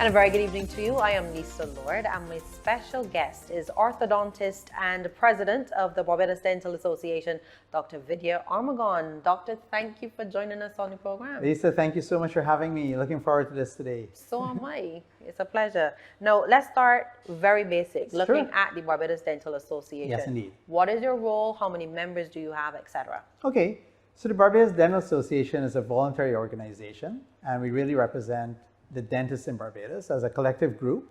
And a very good evening to you. I am Lisa Lord, and my special guest is orthodontist and president of the Barbados Dental Association, Dr. Vidya Armagon. Doctor, thank you for joining us on the program. Lisa, thank you so much for having me. Looking forward to this today. So am I. It's a pleasure. Now, let's start very basic, looking Sure. at the Barbados Dental Association. Yes, indeed. What is your role? How many members do you have, etc.? Okay, so the Barbados Dental Association is a voluntary organization, and we really represent the dentists in Barbados as a collective group,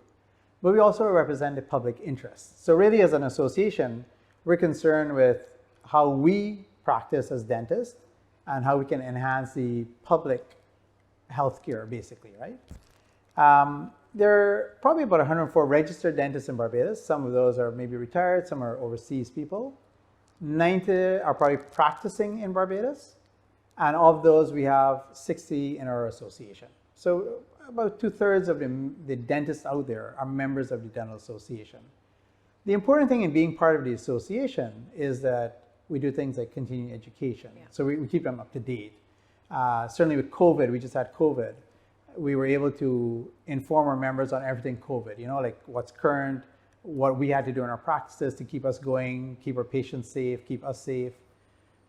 but we also represent the public interest. So really, as an association, we're concerned with how we practice as dentists and how we can enhance the public healthcare, basically, right? There are probably about 104 registered dentists in Barbados. Some of those are maybe retired, some are overseas people. 90 are probably practicing in Barbados, and of those, we have 60 in our association. So about 2/3 of the dentists out there are members of the Dental Association. The important thing in being part of the association is that we do things like continuing education. Yeah. So we keep them up to date. Certainly with COVID, we just had COVID. We were able to inform our members on everything COVID, like what's current, what we had to do in our practices to keep us going, keep our patients safe, keep us safe.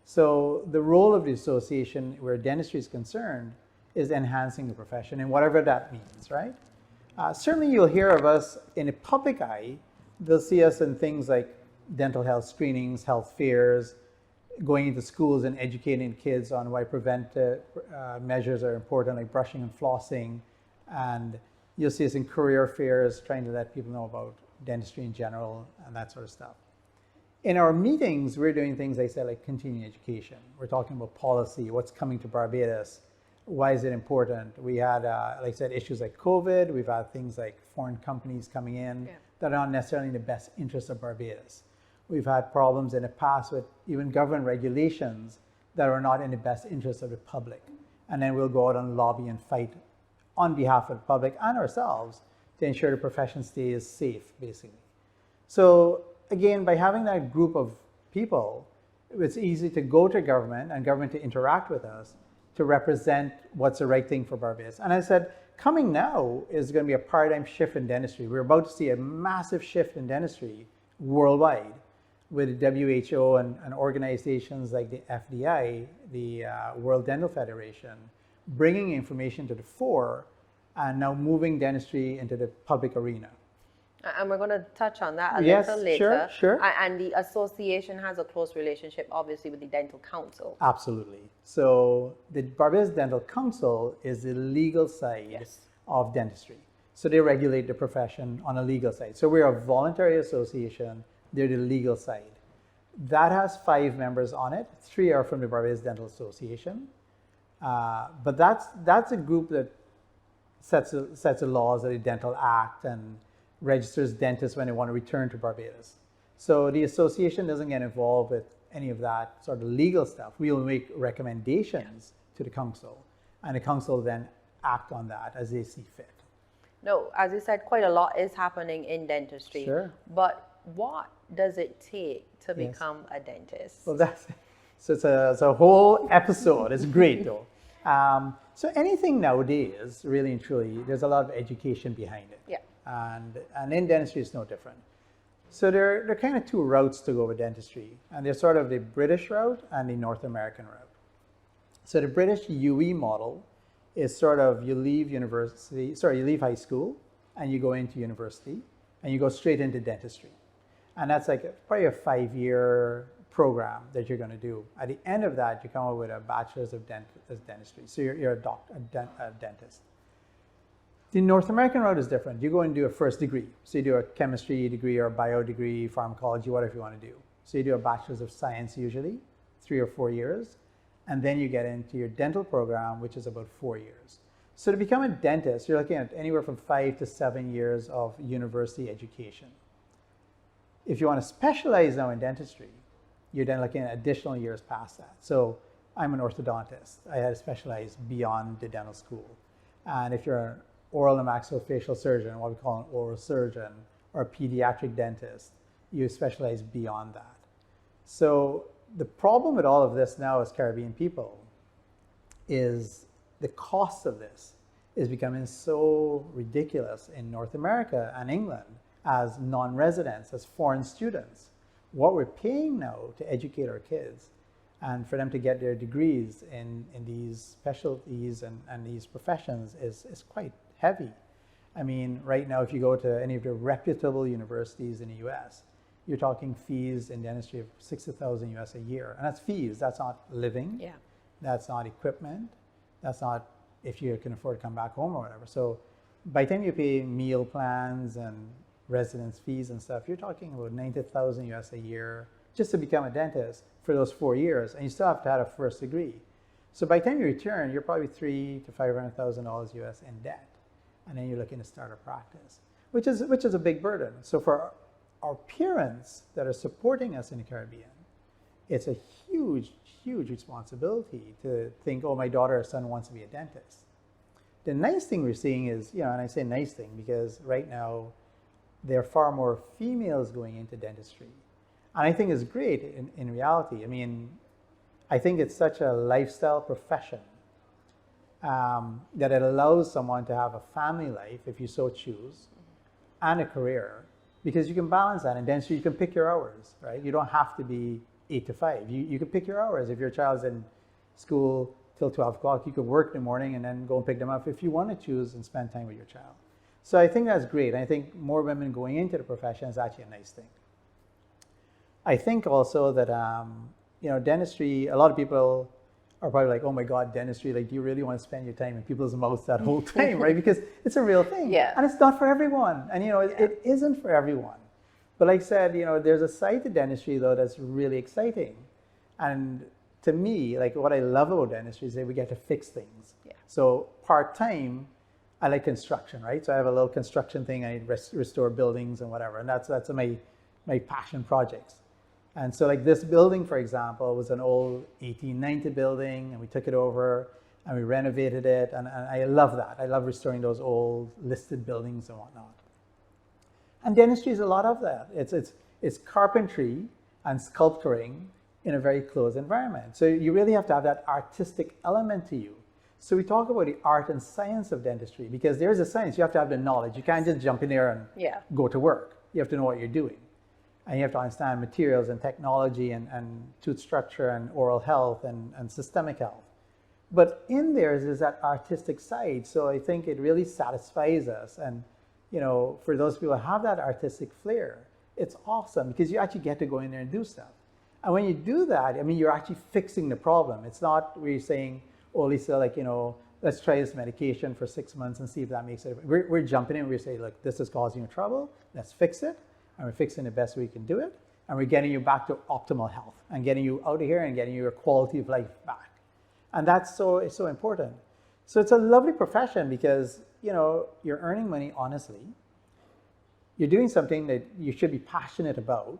So the role of the association where dentistry is concerned is enhancing the profession and whatever that means, right? Certainly you'll hear of us in the public eye. They'll see us in things like dental health screenings, health fairs, going into schools and educating kids on why preventive measures are important, like brushing and flossing. And you'll see us in career fairs, trying to let people know about dentistry in general and that sort of stuff. In our meetings, we're doing things, like I said, like continuing education. We're talking about policy, what's coming to Barbados, why is it important? We had, like I said, issues like COVID. We've had things like foreign companies coming in that are not necessarily in the best interest of Barbados. We've had problems in the past with even government regulations that are not in the best interest of the public. And then we'll go out and lobby and fight on behalf of the public and ourselves to ensure the profession stays safe, basically. So again, by having that group of people, it's easy to go to government and government to interact with us to represent what's the right thing for Barbados. And I said, coming now is going to be a paradigm shift in dentistry. We're about to see a massive shift in dentistry worldwide with the WHO and organizations like the FDI, the World Dental Federation, bringing information to the fore and now moving dentistry into the public arena. And we're going to touch on that a little later. Sure. And the association has a close relationship, obviously, with the Dental Council. Absolutely. So the Barbados Dental Council is the legal side of dentistry. So they regulate the profession on a legal side. So we're a voluntary association. They're the legal side. That has 5 members on it. 3 are from the Barbados Dental Association. But that's a group that sets the laws of the Dental Act and registers dentists when they want to return to Barbados. So the association doesn't get involved with any of that sort of legal stuff. We will make recommendations to the council, and the council then act on that as they see fit. No, as you said, quite a lot is happening in dentistry. Sure. But what does it take to become a dentist? Well, it's a whole episode. It's great though. So anything nowadays, really and truly, there's a lot of education behind it. Yeah. And in dentistry, it's no different. So there are kind of 2 routes to go with dentistry, and they're sort of the British route and the North American route. So the British UE model is sort of you leave high school and you go into university and you go straight into dentistry. And that's probably a 5-year program that you're going to do. At the end of that, you come up with a bachelor's of dentistry. So you're a dentist. The North American route is different. You go and do a first degree. So you do a chemistry degree or a bio degree, pharmacology, whatever you want to do. So you do a bachelor's of science usually, 3 or 4 years. And then you get into your dental program, which is about 4 years. So to become a dentist, you're looking at anywhere from 5 to 7 years of university education. If you want to specialize now in dentistry, you're then looking at additional years past that. So I'm an orthodontist. I had to specialize beyond the dental school. And if you're an oral and maxillofacial surgeon, what we call an oral surgeon, or a pediatric dentist, you specialize beyond that. So the problem with all of this now as Caribbean people is the cost of this is becoming so ridiculous in North America and England as non-residents, as foreign students. What we're paying now to educate our kids and for them to get their degrees in these specialties and these professions is quite heavy. I mean, right now, if you go to any of the reputable universities in the US, you're talking fees in dentistry of $60,000 US a year. And that's fees, that's not living, that's not equipment, that's not if you can afford to come back home or whatever. So by the time you pay meal plans and residence fees and stuff, you're talking about $90,000 US a year just to become a dentist for those 4 years, and you still have to have a first degree. So by the time you return, you're probably $300,000 to $500,000 US in debt, and then you're looking to start a practice, which is a big burden. So for our parents that are supporting us in the Caribbean, it's a huge, huge responsibility to think, oh, my daughter or son wants to be a dentist. The nice thing we're seeing is, and I say nice thing because right now there are far more females going into dentistry. And I think it's great in reality. I mean, I think it's such a lifestyle profession that it allows someone to have a family life, if you so choose, and a career, because you can balance that. In dentistry, you can pick your hours, right? You don't have to be 8 to 5. You can pick your hours. If your child's in school till 12 o'clock, you could work in the morning and then go and pick them up if you want to choose and spend time with your child. So I think that's great. I think more women going into the profession is actually a nice thing. I think also that, dentistry, a lot of people are probably like, oh my God, dentistry, like, do you really want to spend your time in people's mouths that whole time, right? Because it's a real thing. And it's not for everyone. And, it isn't for everyone. But like I said, there's a side to dentistry, though, that's really exciting. And to me, like, what I love about dentistry is that we get to fix things. So part-time, I like construction, right? So I have a little construction thing. I restore buildings and whatever. And that's my passion projects. And so like this building, for example, was an old 1890 building, and we took it over and we renovated it. And I love that. I love restoring those old listed buildings and whatnot. And dentistry is a lot of that. It's carpentry and sculpturing in a very closed environment. So you really have to have that artistic element to you. So we talk about the art and science of dentistry, because there's a science. You have to have the knowledge. You can't just jump in there and go to work. You have to know what you're doing. And you have to understand materials and technology and tooth structure and oral health and systemic health. But in there is that artistic side. So I think it really satisfies us. And, for those people who have that artistic flair, it's awesome because you actually get to go in there and do stuff. And when you do that, I mean, you're actually fixing the problem. It's not where you're saying, oh, Lisa, like, let's try this medication for 6 months and see if that makes it. We're jumping in. We're saying, look, this is causing you trouble. Let's fix it. And we're fixing the best we can do it. And we're getting you back to optimal health and getting you out of here and getting your quality of life back. And that's so important. So it's a lovely profession because, you're earning money honestly. You're doing something that you should be passionate about.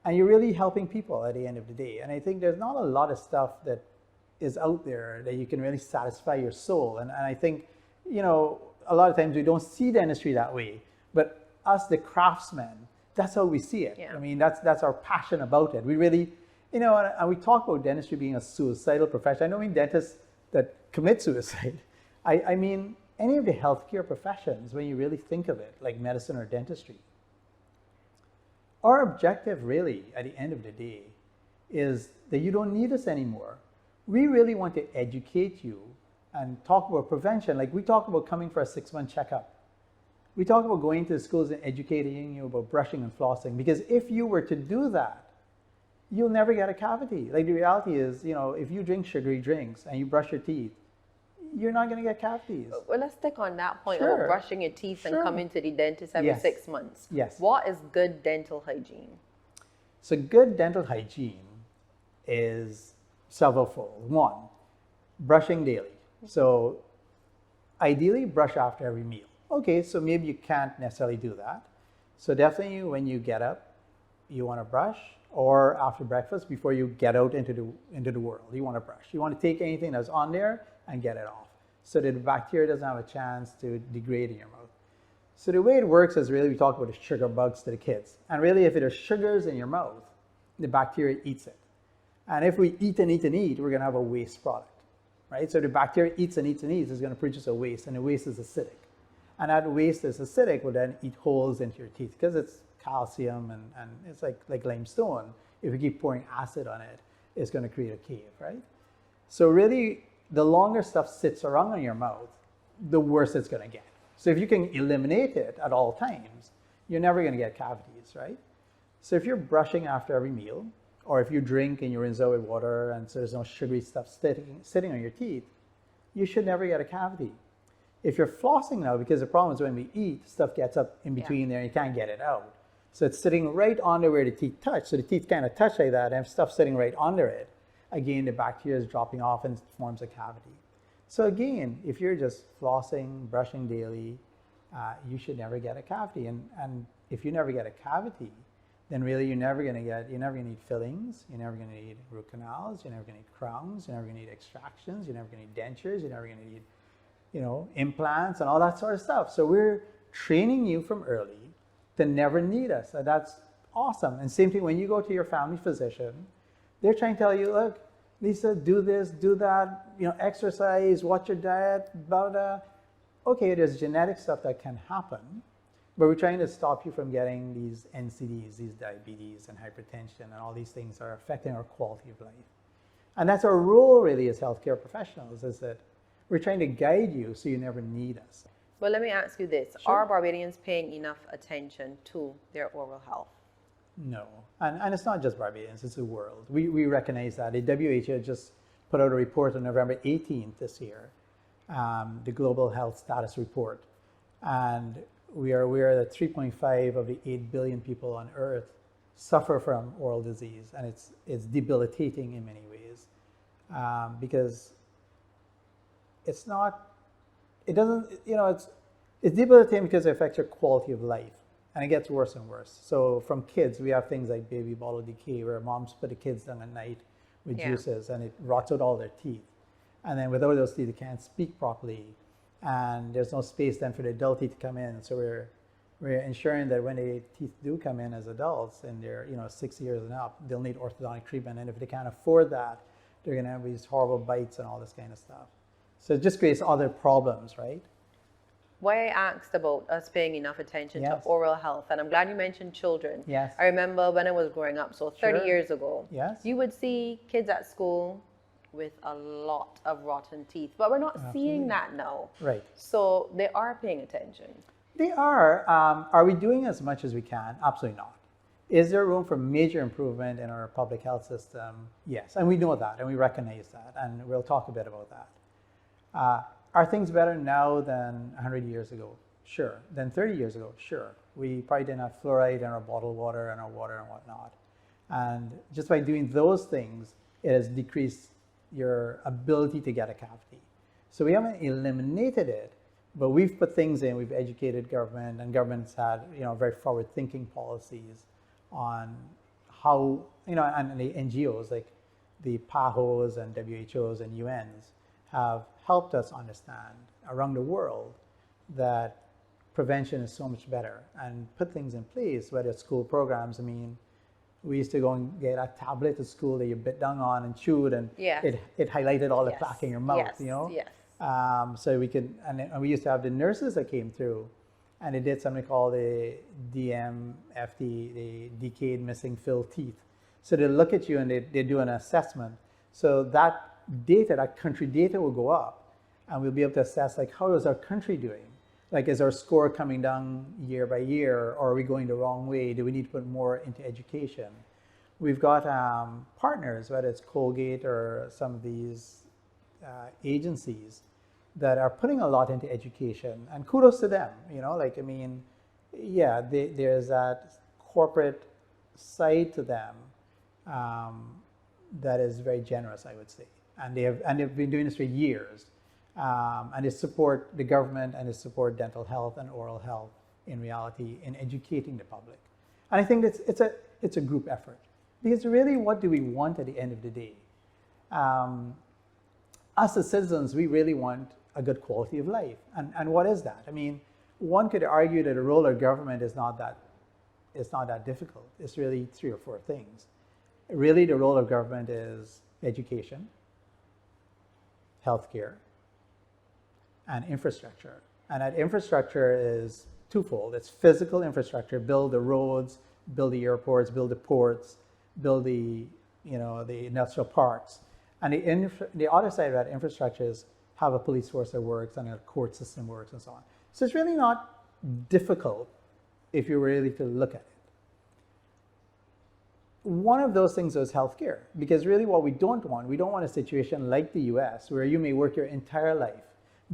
And you're really helping people at the end of the day. And I think there's not a lot of stuff that is out there that you can really satisfy your soul. And I think, a lot of times we don't see dentistry that way. But us, the craftsmen, that's how we see it. I mean, that's our passion about it. We really, and we talk about dentistry being a suicidal profession. I don't mean dentists that commit suicide. I mean any of the healthcare professions, when you really think of it, like medicine or dentistry. Our objective really, at the end of the day, is that you don't need us anymore. We really want to educate you and talk about prevention. Like we talk about coming for a 6-month checkup. We talk about going to the schools and educating you about brushing and flossing, because if you were to do that, you'll never get a cavity. Like the reality is, if you drink sugary drinks and you brush your teeth, you're not going to get cavities. Well, let's stick on that point of brushing your teeth and coming to the dentist every 6 months. What is good dental hygiene? So good dental hygiene is severalfold. One, brushing daily. So ideally brush after every meal. Okay, so maybe you can't necessarily do that. So definitely when you get up, you want to brush, or after breakfast before you get out into the world, you want to brush. You want to take anything that's on there and get it off so that the bacteria doesn't have a chance to degrade in your mouth. So the way it works is really we talk about the sugar bugs to the kids. And really if there's sugars in your mouth, the bacteria eats it. And if we eat and eat and eat, we're going to have a waste product. right? So the bacteria eats and eats and eats, is going to produce a waste, and the waste is acidic. And that waste is acidic will then eat holes into your teeth because it's calcium and it's like limestone. If you keep pouring acid on it, it's going to create a cave, right? So really, the longer stuff sits around in your mouth, the worse it's going to get. So if you can eliminate it at all times, you're never going to get cavities, right? So if you're brushing after every meal, or if you drink and you rinse out with water and so there's no sugary stuff sitting on your teeth, you should never get a cavity. If you're flossing now, because the problem is when we eat, stuff gets up in between there and you can't get it out. So it's sitting right under where the teeth touch. So the teeth kind of touch like that and stuff sitting right under it. Again, the bacteria is dropping off and forms a cavity. So again, if you're just flossing, brushing daily, you should never get a cavity. And if you never get a cavity, then really you're never going to need fillings, you're never going to need root canals, you're never going to need crowns, you're never going to need extractions, you're never going to need dentures, you're never going to need, implants and all that sort of stuff. So we're training you from early to never need us. So that's awesome. And same thing when you go to your family physician, they're trying to tell you, look, Lisa, do this, do that, exercise, watch your diet, blah, blah. Okay, there's genetic stuff that can happen, but we're trying to stop you from getting these NCDs, these diabetes and hypertension and all these things are affecting our quality of life. And that's our role really as healthcare professionals, is that we're trying to guide you so you never need us. Well, let me ask you this. Sure. Are Barbadians paying enough attention to their oral health? No. And it's not just Barbadians, it's the world. We recognize that. The WHO just put out a report on November 18th this year, the Global Health Status Report. And we are aware that 3.5 of the 8 billion people on Earth suffer from oral disease, and it's debilitating in many ways, because it's debilitating because it affects your quality of life, and it gets worse and worse. So from kids, we have things like baby bottle decay, where moms put the kids down at night with juices, and it rots out all their teeth. And then without those teeth, they can't speak properly, and there's no space then for the adult teeth to come in. So we're ensuring that when the teeth do come in as adults and they're 6 years and up, they'll need orthodontic treatment. And if they can't afford that, they're going to have these horrible bites and all this kind of stuff. So it just creates other problems, right? Why I asked about us paying enough attention to oral health, and I'm glad you mentioned children. Yes. I remember when I was growing up, so 30 Sure. years ago, Yes. you would see kids at school with a lot of rotten teeth, but we're not seeing that now. Right. So they are paying attention. They are. Are we doing as much as we can? Absolutely not. Is there room for major improvement in our public health system? Yes, and we know that, and we recognize that, and we'll talk a bit about that. Are things better now than 100 years ago? Sure. Than 30 years ago? Sure. We probably didn't have fluoride in our bottled water and our water and whatnot. And just by doing those things, it has decreased your ability to get a cavity. So we haven't eliminated it, but we've put things in, we've educated government, and government's had very forward-thinking policies on how, and the NGOs like the PAHOs and WHOs and UNs have helped us understand around the world that prevention is so much better, and put things in place, whether it's school programs. I mean, we used to go and get a tablet at school that you bit down on and chewed, and it highlighted all the plaque in your mouth, so we could, and we used to have the nurses that came through, and they did something called the DMFT, the decayed missing filled teeth. So they look at you and they do an assessment. So that data, that country data will go up, and we'll be able to assess like, how is our country doing? Like, is our score coming down year by year, or are we going the wrong way? Do we need to put more into education? We've got partners, whether it's Colgate or some of these agencies that are putting a lot into education, and kudos to them. There's that corporate side to them that is very generous, I would say, and they've been doing this for years. And they support the government, and they support dental health and oral health in reality in educating the public. And I think it's a group effort, because really, what do we want at the end of the day? Us as citizens, we really want a good quality of life. And what is that? I mean, one could argue that the role of government is not that difficult. It's really 3 or 4 things. Really, the role of government is education, healthcare, and infrastructure. And that infrastructure is twofold. It's physical infrastructure, build the roads, build the airports, build the ports, build the industrial parks. And the other side of that infrastructure is have a police force that works and a court system works and so on. So it's really not difficult if you really to look at it. One of those things is healthcare, because really what we don't want a situation like the US where you may work your entire life,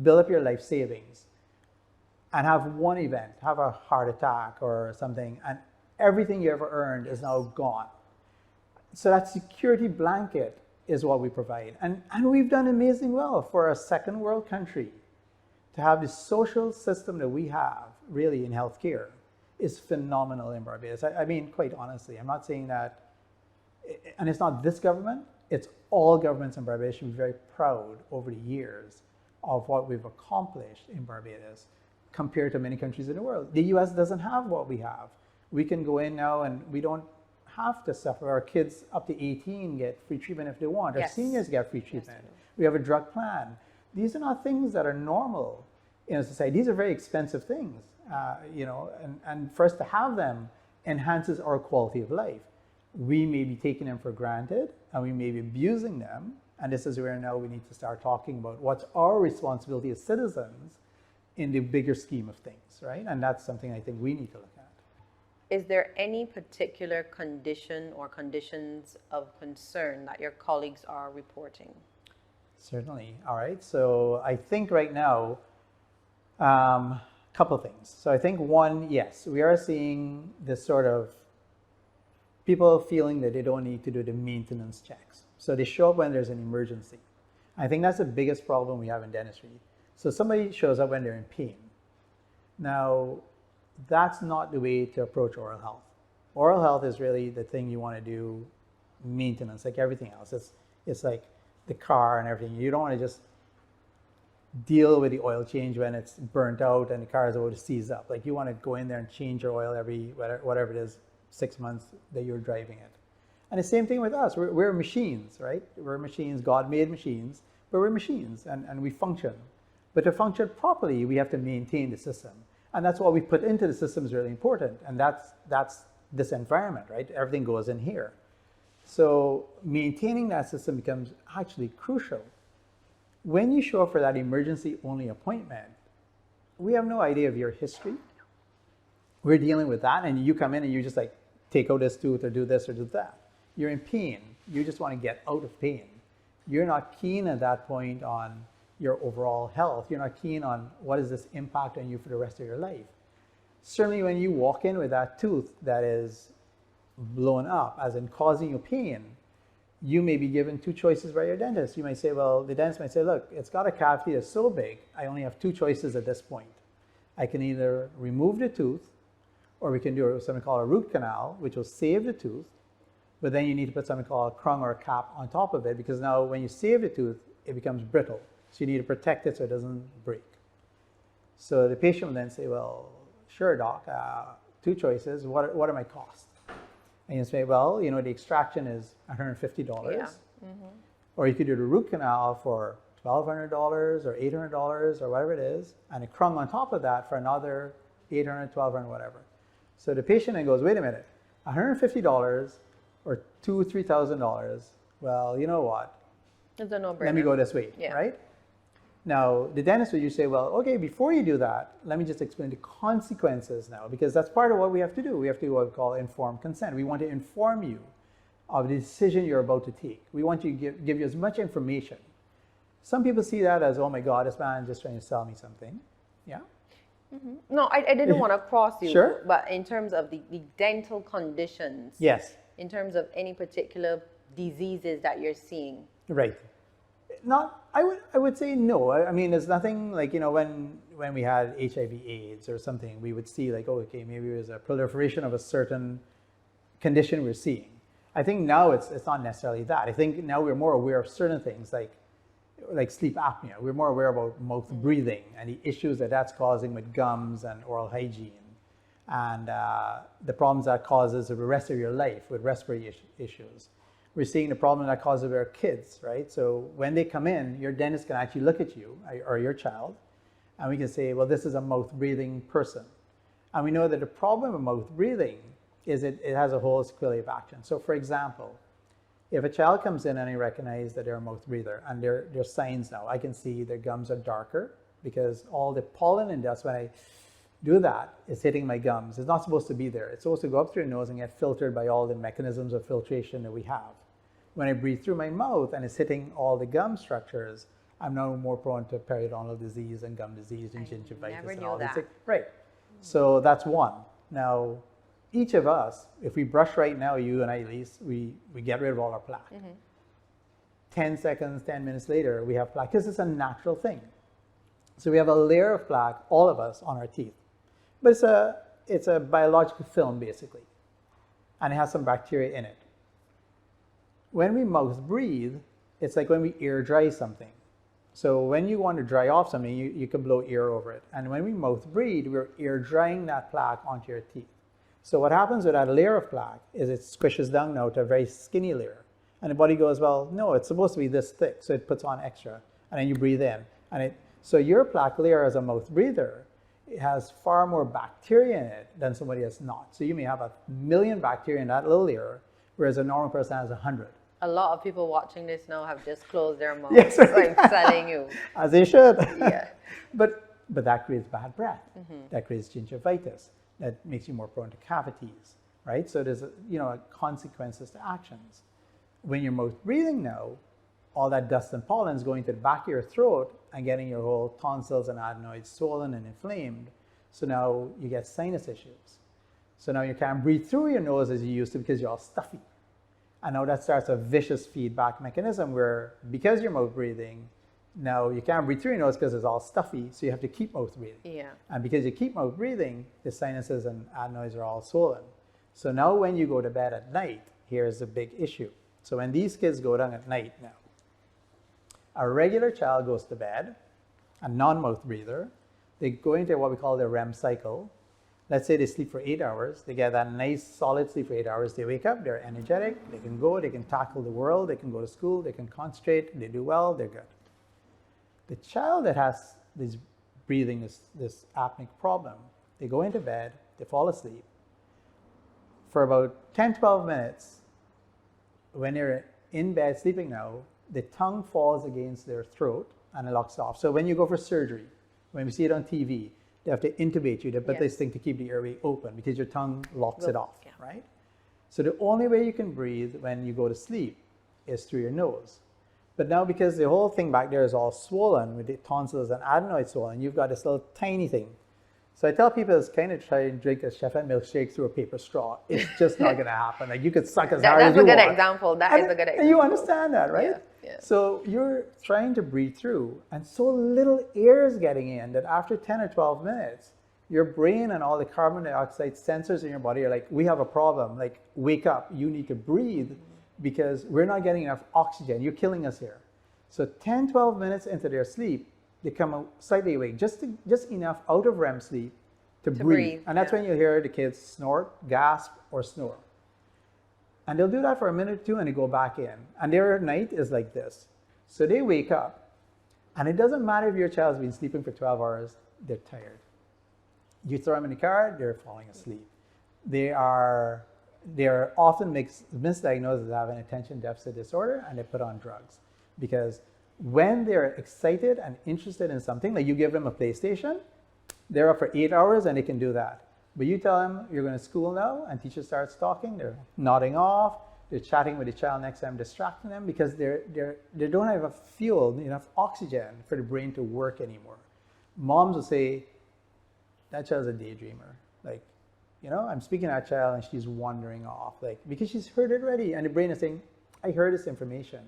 build up your life savings, and have one event, have a heart attack or something, and everything you ever earned is now gone. So that security blanket is what we provide. And we've done amazing well for a second world country. To have the social system that we have really in healthcare is phenomenal in Barbados. I mean, quite honestly, I'm not saying that, and it's not this government, it's all governments in Barbados should be very proud over the years of what we've accomplished in Barbados compared to many countries in the world. The US doesn't have what we have. We can go in now and we don't have to suffer. Our kids up to 18 get free treatment if they want. Our seniors get free treatment. Yes, we have a drug plan. These are not things that are normal in a society. These are very expensive things, and for us to have them enhances our quality of life. We may be taking them for granted and we may be abusing them. And this is where now we need to start talking about what's our responsibility as citizens in the bigger scheme of things, right? And that's something I think we need to look at. Is there any particular condition or conditions of concern that your colleagues are reporting? Certainly. All right. So I think right now, couple things. So I think one, yes, we are seeing this sort of people feeling that they don't need to do the maintenance checks. So they show up when there's an emergency. I think that's the biggest problem we have in dentistry. So somebody shows up when they're in pain. Now, that's not the way to approach oral health. Oral health is really the thing you want to do, maintenance, like everything else. It's like the car and everything. You don't want to just deal with the oil change when it's burnt out and the car is about to seize up. Like you want to go in there and change your oil every, whatever it is, 6 months that you're driving it. And the same thing with us. We're machines, right? We're machines. God made machines, but we're machines and we function. But to function properly, we have to maintain the system. And that's what we put into the system is really important. And that's this environment, right? Everything goes in here. So maintaining that system becomes actually crucial. When you show up for that emergency only appointment, we have no idea of your history. We're dealing with that and you come in and you just like take out this tooth or do this or do that. You're in pain. You just want to get out of pain. You're not keen at that point on your overall health. You're not keen on what is this impact on you for the rest of your life. Certainly when you walk in with that tooth that is blown up, as in causing you pain, you may be given two choices by your dentist. You might say, well, the dentist might say, look, it's got a cavity that's so big, I only have two choices at this point. I can either remove the tooth, or we can do something called a root canal, which will save the tooth, but then you need to put something called a crung or a cap on top of it, because now when you save the tooth, it becomes brittle. So you need to protect it so it doesn't break. So the patient will then say, well, sure, doc, two choices. What are my costs? And you say, well, the extraction is $150. Yeah. Mm-hmm. Or you could do the root canal for $1,200 or $800 or whatever it is, and a crung on top of that for another $800, $1,200, whatever. So the patient then goes, wait a minute, $150 or $2,000, $3,000. Well, you know what? It's a no-brainer. Let me go this way, right? Now, the dentist would say, well, okay, before you do that, let me just explain the consequences now, because that's part of what we have to do. We have to do what we call informed consent. We want to inform you of the decision you're about to take. We want to give you as much information. Some people see that as, oh my God, this man is just trying to sell me something. Yeah? Mm-hmm. No, I didn't want to cross you. Sure. But in terms of the dental conditions. Yes. In terms of any particular diseases that you're seeing. Right. I would say no. I mean, there's nothing like, when we had HIV/AIDS or something, we would see like, oh, okay, maybe there's a proliferation of a certain condition we're seeing. I think now it's not necessarily that. I think now we're more aware of certain things like sleep apnea. We're more aware about mouth breathing and the issues that's causing with gums and oral hygiene and the problems that causes the rest of your life with respiratory issues. We're seeing the problem that causes with our kids, right? So when they come in, your dentist can actually look at you or your child, and we can say, well, this is a mouth-breathing person. And we know that the problem with mouth-breathing is it has a whole sequelae of action. So for example, if a child comes in and I recognize that they're a mouth breather, and there's signs now, I can see their gums are darker because all the pollen and dust, when I do that, is hitting my gums. It's not supposed to be there. It's supposed to go up through your nose and get filtered by all the mechanisms of filtration that we have. When I breathe through my mouth and it's hitting all the gum structures, I'm now more prone to periodontal disease and gum disease and gingivitis and all these things. Right. So that's one. Now, each of us, if we brush right now, you and I at least, we get rid of all our plaque. 10 seconds, 10 minutes later, we have plaque, because it's a natural thing. So we have a layer of plaque, all of us, on our teeth. But it's a biological film, basically. And it has some bacteria in it. When we mouth breathe, it's like when we air dry something. So when you want to dry off something, you can blow air over it. And when we mouth breathe, we're air drying that plaque onto your teeth. So what happens with that layer of plaque is it squishes down now to a very skinny layer. And the body goes, well, no, it's supposed to be this thick. So it puts on extra. And then you breathe in. So your plaque layer as a mouth breather, it has far more bacteria in it than somebody that's not. So you may have 1,000,000 bacteria in that little layer, whereas a normal person has 100. A lot of people watching this now have just closed their mouths. Yes, right. I'm telling you. As they should. Yeah. But that creates bad breath. That creates gingivitis. That makes you more prone to cavities, right? So there's consequences to actions. When you're mouth breathing now, all that dust and pollen is going to the back of your throat and getting your whole tonsils and adenoids swollen and inflamed. So now you get sinus issues. So now you can't breathe through your nose as you used to because you're all stuffy. And now that starts a vicious feedback mechanism where, because you're mouth breathing, now you can't breathe through your nose because it's all stuffy, so you have to keep mouth breathing. Yeah. And because you keep mouth breathing, the sinuses and adenoids are all swollen. So now when you go to bed at night, here's the big issue. So when these kids go down at night now, a regular child goes to bed, a non-mouth breather, they go into what we call the REM cycle. Let's say they sleep for 8 hours. They get that nice solid sleep for 8 hours. They wake up, they're energetic, they can go, they can tackle the world, they can go to school, they can concentrate, they do well, they're good. The child that has this breathing, this apneic problem, they go into bed, they fall asleep. For about 10, 12 minutes, when they're in bed sleeping now, the tongue falls against their throat and it locks off. So when you go for surgery, when we see it on TV, they have to intubate you. They put this thing to keep the airway open because your tongue locks it off, right? So the only way you can breathe when you go to sleep is through your nose. But now because the whole thing back there is all swollen with the tonsils and adenoids swollen, you've got this little tiny thing. So I tell people it's kind of try and drink a Chefette milkshake through a paper straw. It's just not going to happen. Like you could suck as hard as you want. That's a good example. That is a good example. And you understand that, right? Yeah. So you're trying to breathe through, and so little air is getting in that after 10 or 12 minutes, your brain and all the carbon dioxide sensors in your body are like, we have a problem. Like, wake up. You need to breathe because we're not getting enough oxygen. You're killing us here. So 10, 12 minutes into their sleep, they come out slightly awake, just enough out of REM sleep to breathe. And that's when you hear the kids snort, gasp, or snore. And they'll do that for a minute or two and they go back in. And their night is like this. So they wake up, and it doesn't matter if your child's been sleeping for 12 hours, they're tired. You throw them in the car, they're falling asleep. They're often misdiagnosed as having attention deficit disorder, and they're put on drugs. Because when they're excited and interested in something, like you give them a PlayStation, they're up for 8 hours and they can do that. But you tell them you're going to school now, and teacher starts talking, they're nodding off, they're chatting with the child next to them, distracting them because they don't have enough fuel, enough oxygen for the brain to work anymore. Moms will say, that child's a daydreamer. Like, I'm speaking to that child and she's wandering off, like, because she's heard it already. And the brain is saying, I heard this information.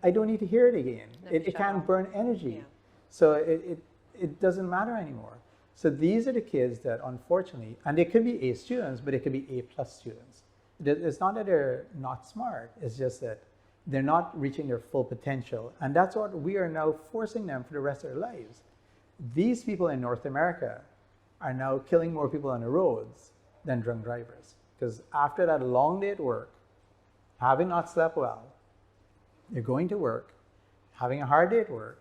I don't need to hear it again. It can't burn energy. Yeah. So it doesn't matter anymore. So these are the kids that unfortunately, and they could be A students, but they could be A+ students. It's not that they're not smart. It's just that they're not reaching their full potential. And that's what we are now forcing them for the rest of their lives. These people in North America are now killing more people on the roads than drunk drivers. Because after that long day at work, having not slept well, you're going to work, having a hard day at work,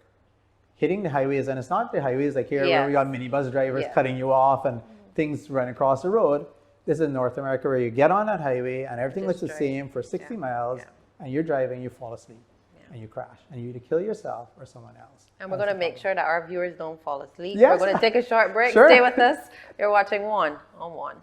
hitting the highways, and it's not the highways like here where we got minibus drivers cutting you off and things run across the road. This is North America where you get on that highway and everything looks the same for 60 miles and you're driving, you fall asleep and you crash and you either kill yourself or someone else. And we're going to make sure that our viewers don't fall asleep. Yes. We're going to take a short break. Sure. Stay with us. You're watching One on One.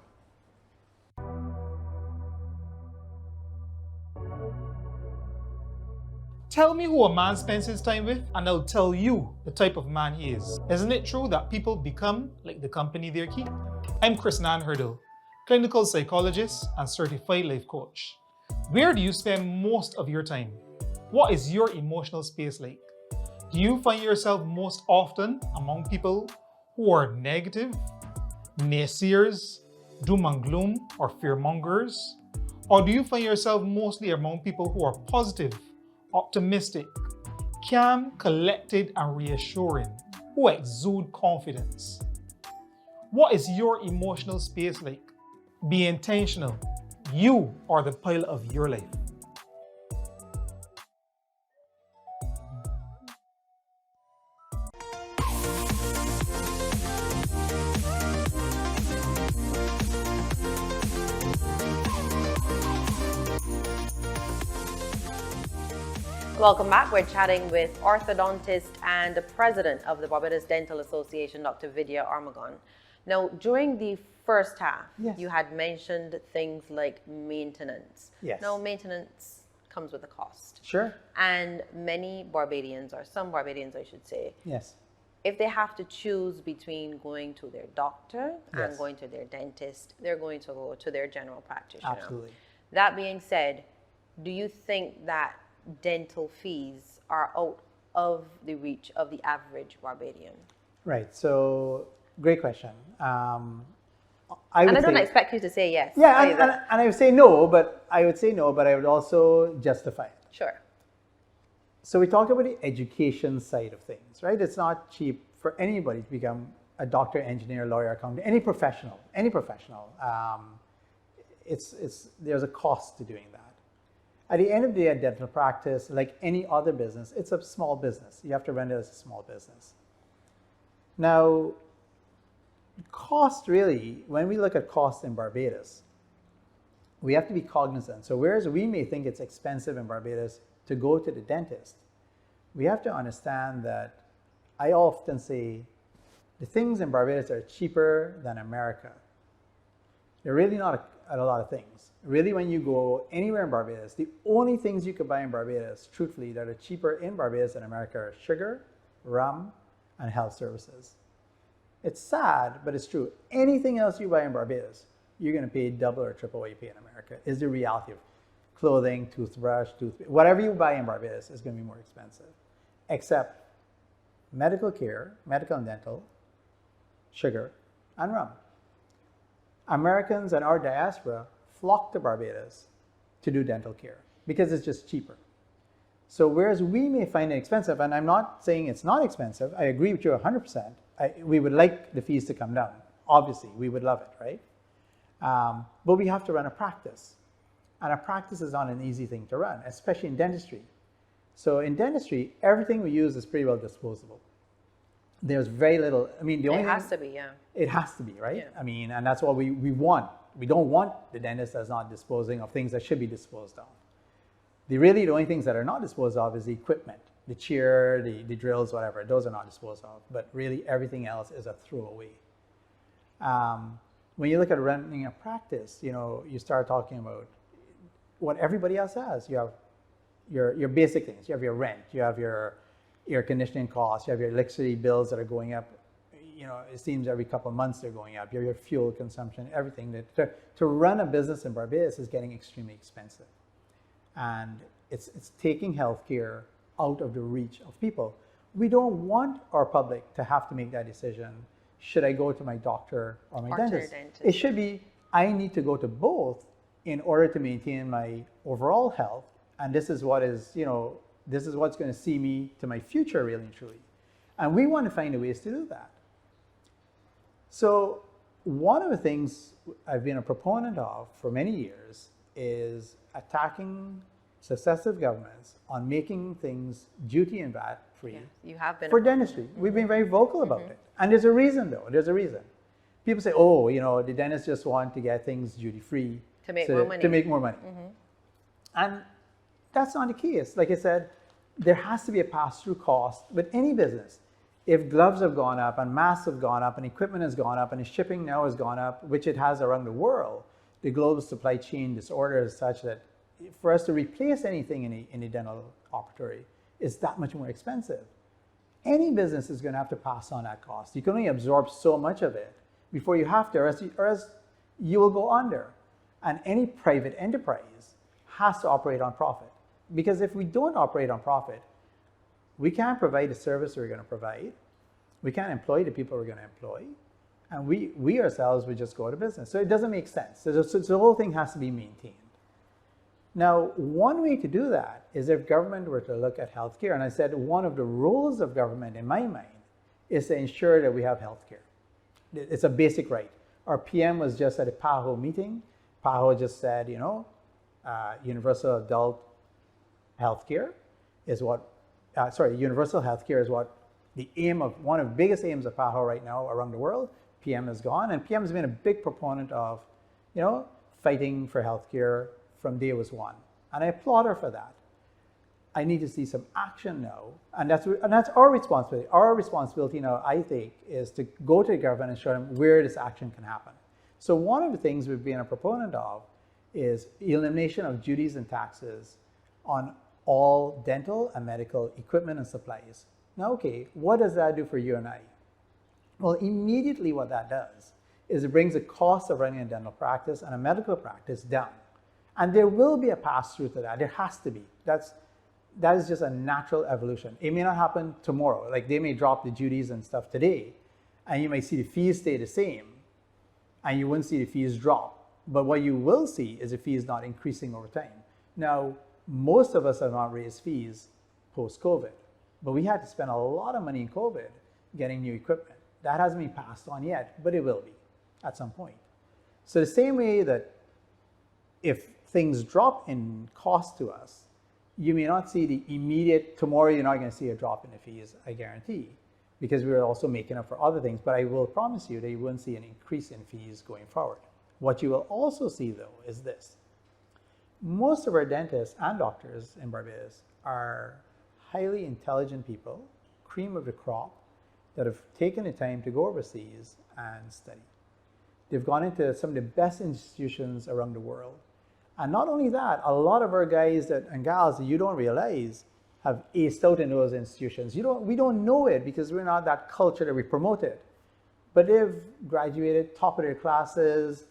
Tell me who a man spends his time with, and I'll tell you the type of man he is. Isn't it true that people become like the company they keep? I'm Chris Hurdle, clinical psychologist and certified life coach. Where do you spend most of your time? What is your emotional space like? Do you find yourself most often among people who are negative, naysayers, doom and gloom, or fearmongers? Or do you find yourself mostly among people who are positive, optimistic, calm, collected, and reassuring, who exude confidence? What is your emotional space like? Be intentional. You are the pilot of your life. Welcome back. We're chatting with orthodontist and president of the Barbados Dental Association, Dr. Vidya Armagon. Now, during the first half, you had mentioned things like maintenance. Yes. Now, maintenance comes with a cost. Sure. And many Barbadians, or some Barbadians, I should say, Yes. if they have to choose between going to their doctor and going to their dentist, they're going to go to their general practitioner. Absolutely. That being said, do you think that dental fees are out of the reach of the average Barbadian? Right. So, great question. I don't expect you to say yes. Yeah, and I would say no, but I would also justify it. Sure. So we talk about the education side of things, right? It's not cheap for anybody to become a doctor, engineer, lawyer, accountant, any professional. There's a cost to doing that. At the end of the day, a dental practice, like any other business, it's a small business. You have to run it as a small business. Now, cost really, when we look at cost in Barbados, we have to be cognizant. So whereas we may think it's expensive in Barbados to go to the dentist, we have to understand that I often say the things in Barbados are cheaper than America. They're really not a lot of things. Really, when you go anywhere in Barbados, the only things you could buy in Barbados, truthfully, that are cheaper in Barbados than America are sugar, rum, and health services. It's sad, but it's true. Anything else you buy in Barbados, you're going to pay double or triple what you pay in America, is the reality of clothing, toothbrush, whatever you buy in Barbados is going to be more expensive, except medical care, medical and dental, sugar, and rum. Americans and our diaspora flock to Barbados to do dental care because it's just cheaper. So whereas we may find it expensive, and I'm not saying it's not expensive, I agree with you 100%. We would like the fees to come down. Obviously, we would love it, right? But we have to run a practice. And a practice is not an easy thing to run, especially in dentistry. So in dentistry, everything we use is pretty well disposable. There's very little, I mean, the only thing... It has to be, yeah. It has to be, right? Yeah. I mean, and that's what we want. We don't want the dentist that's not disposing of things that should be disposed of. The only things that are not disposed of is the equipment, the chair, the drills, whatever. Those are not disposed of. But really, everything else is a throwaway. When you look at running a practice, you start talking about what everybody else has. You have your basic things. You have your rent. You have your air conditioning costs. You have your electricity bills that are going up. It seems every couple of months they're going up. Your fuel consumption, everything. To run a business in Barbados is getting extremely expensive. And it's taking healthcare out of the reach of people. We don't want our public to have to make that decision. Should I go to my doctor or my dentist? It should be, I need to go to both in order to maintain my overall health. And this is what is, this is what's going to see me to my future, really and truly. And we want to find ways to do that. So one of the things I've been a proponent of for many years is attacking successive governments on making things duty and VAT free. Yes, you have been for dentistry. We've been very vocal about it. And there's a reason though, there's a reason. People say, oh, you know, the dentists just want to get things duty free. To make more money. To make more money. And that's not the case. Like I said, there has to be a pass-through cost with any business. If gloves have gone up and masks have gone up and equipment has gone up and shipping now has gone up, which it has around the world, the global supply chain disorder is such that for us to replace anything in a dental operatory is that much more expensive. Any business is going to have to pass on that cost. You can only absorb so much of it before you have to, or else you will go under. And any private enterprise has to operate on profit. Because if we don't operate on profit, we can't provide the service we're going to provide. We can't employ the people we're going to employ. And we ourselves would just go out of business. So it doesn't make sense. So the whole thing has to be maintained. Now, one way to do that is if government were to look at healthcare. And I said one of the roles of government, in my mind, is to ensure that we have healthcare. It's a basic right. Our PM was just at a PAHO meeting. PAHO just said, you know, universal adult healthcare is what, universal healthcare is what the aim of, one of the biggest aims of PAHO right now around the world. PM is gone, and PM has been a big proponent of, you know, fighting for healthcare from day was one. And I applaud her for that. I need to see some action now, and that's our responsibility. Our responsibility now, I think, is to go to the government and show them where this action can happen. So one of the things we've been a proponent of is elimination of duties and taxes on all dental and medical equipment and supplies. Now, okay, what does that do for you and I? Well, immediately what that does is it brings the cost of running a dental practice and a medical practice down. And there will be a pass-through to that. There has to be. That is just a natural evolution. It may not happen tomorrow. Like they may drop the duties and stuff today, and you might see the fees stay the same, and you wouldn't see the fees drop. But what you will see is the fees not increasing over time. Now, most of us have not raised fees post-COVID, but we had to spend a lot of money in COVID getting new equipment. That hasn't been passed on yet, but it will be at some point. So the same way that if things drop in cost to us, you may not see the immediate, tomorrow you're not going to see a drop in the fees, I guarantee, because we're also making up for other things. But I will promise you that you won't see an increase in fees going forward. What you will also see, though, is this. Most of our dentists and doctors in Barbados are highly intelligent people, cream of the crop, that have taken the time to go overseas and study. They've gone into some of the best institutions around the world. And not only that, a lot of our guys and gals that you don't realize have aced out in those institutions. We don't know it because we're not that culture that we promote it. But they've graduated top of their classes,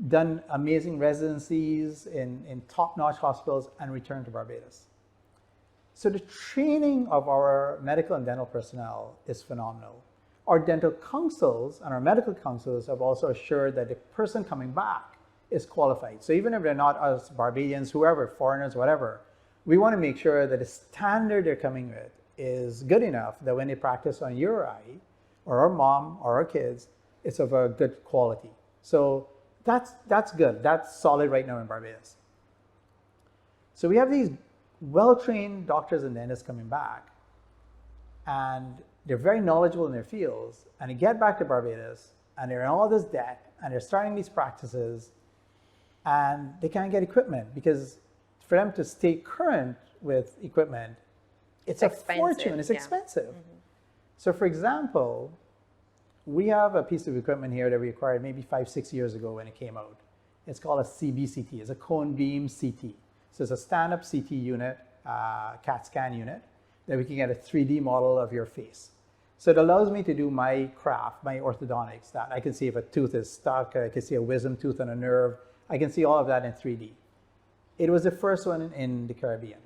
done amazing residencies in top-notch hospitals, and returned to Barbados. So the training of our medical and dental personnel is phenomenal. Our dental councils and our medical councils have also assured that the person coming back is qualified. So even if they're not us Barbadians, whoever, foreigners, whatever, we want to make sure that the standard they're coming with is good enough that when they practice on your eye, or our mom, or our kids, it's of a good quality. So that's good. That's solid right now in Barbados. So we have these well-trained doctors and dentists coming back, and they're very knowledgeable in their fields, and they get back to Barbados, and they're in all this debt, and they're starting these practices, and they can't get equipment because for them to stay current with equipment, it's a fortune, it's expensive. Mm-hmm. So for example, we have a piece of equipment here that we acquired maybe 5-6 years ago when it came out. It's called a CBCT, it's a cone beam CT. So it's a stand-up CT unit, CAT scan unit, that we can get a 3D model of your face. So it allows me to do my craft, my orthodontics, that I can see if a tooth is stuck, I can see a wisdom tooth and a nerve, I can see all of that in 3D. It was the first one in the Caribbean.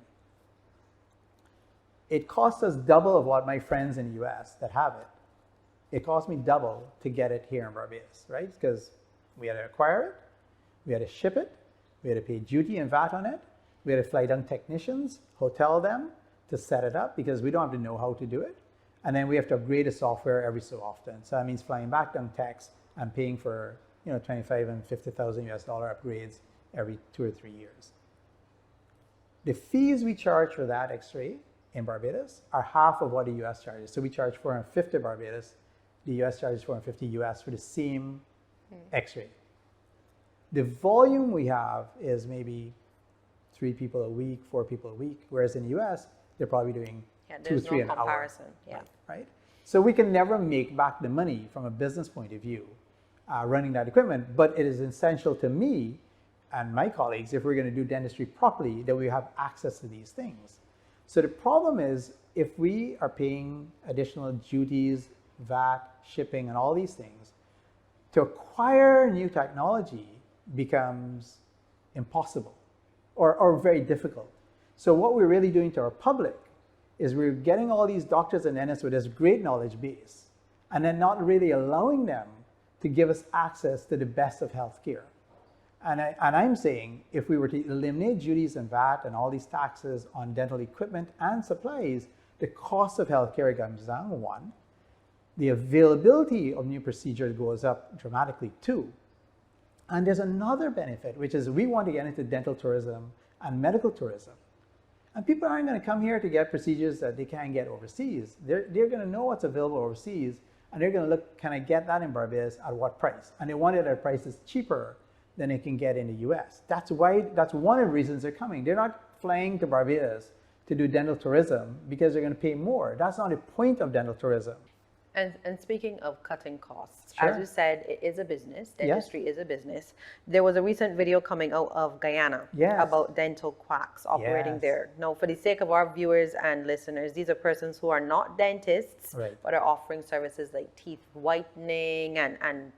It cost us double of what my friends in the US that have it. It cost me double to get it here in Barbados, right? Because we had to acquire it, we had to ship it, we had to pay duty and VAT on it, we had to fly down technicians, hotel them to set it up because we don't have to know how to do it. And then we have to upgrade the software every so often. So that means flying back down techs and paying for, $25,000 and $50,000 upgrades every 2 or 3 years. The fees we charge for that x-ray in Barbados are half of what the US charges. So we charge $450 Barbados, the US charges $450 US for the same x-ray. The volume we have is maybe 3 people a week, 4 people a week, whereas in the US, they're probably doing 2, 3 an hour. Comparison. Yeah. Right? So we can never make back the money from a business point of view running that equipment, but it is essential to me and my colleagues, if we're going to do dentistry properly, that we have access to these things. So the problem is, if we are paying additional duties, VAT, shipping, and all these things, to acquire new technology becomes impossible or very difficult. So what we're really doing to our public is we're getting all these doctors and dentists with this great knowledge base, and then not really allowing them to give us access to the best of healthcare. And I'm saying, if we were to eliminate duties and VAT and all these taxes on dental equipment and supplies, the cost of healthcare comes down, one. The availability of new procedures goes up dramatically, two. And there's another benefit, which is we want to get into dental tourism and medical tourism. And people aren't going to come here to get procedures that they can't get overseas. They're going to know what's available overseas, and they're going to look, can I get that in Barbados at what price? And they want it at a price that's cheaper than they can get in the US. That's one of the reasons they're coming. They're not flying to Barbados to do dental tourism because they're going to pay more. That's not the point of dental tourism. And speaking of cutting costs, Sure. as you said, it is a business. Dentistry is a business. There was a recent video coming out of Guyana Yes. about dental quacks operating Yes. there. Now, for the sake of our viewers and listeners, these are persons who are not dentists, Right. but are offering services like teeth whitening and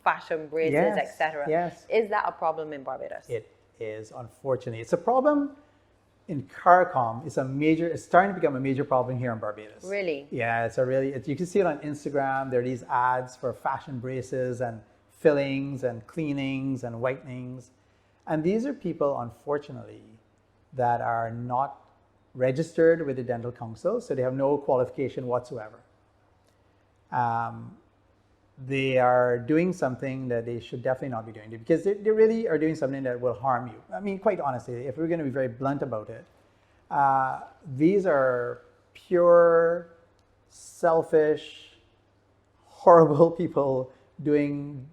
fashion braces, Yes. etc. Yes. Is that a problem in Barbados? It is, unfortunately. It's a problem in CARICOM. It's starting to become a major problem here in Barbados. Really? Yeah, you can see it on Instagram. There are these ads for fashion braces and fillings and cleanings and whitenings. And these are people, unfortunately, that are not registered with the Dental Council, so they have no qualification whatsoever. They are doing something that they should definitely not be doing, because they really are doing something that will harm you. I mean, quite honestly, if we're going to be very blunt about it, these are pure, selfish, horrible people doing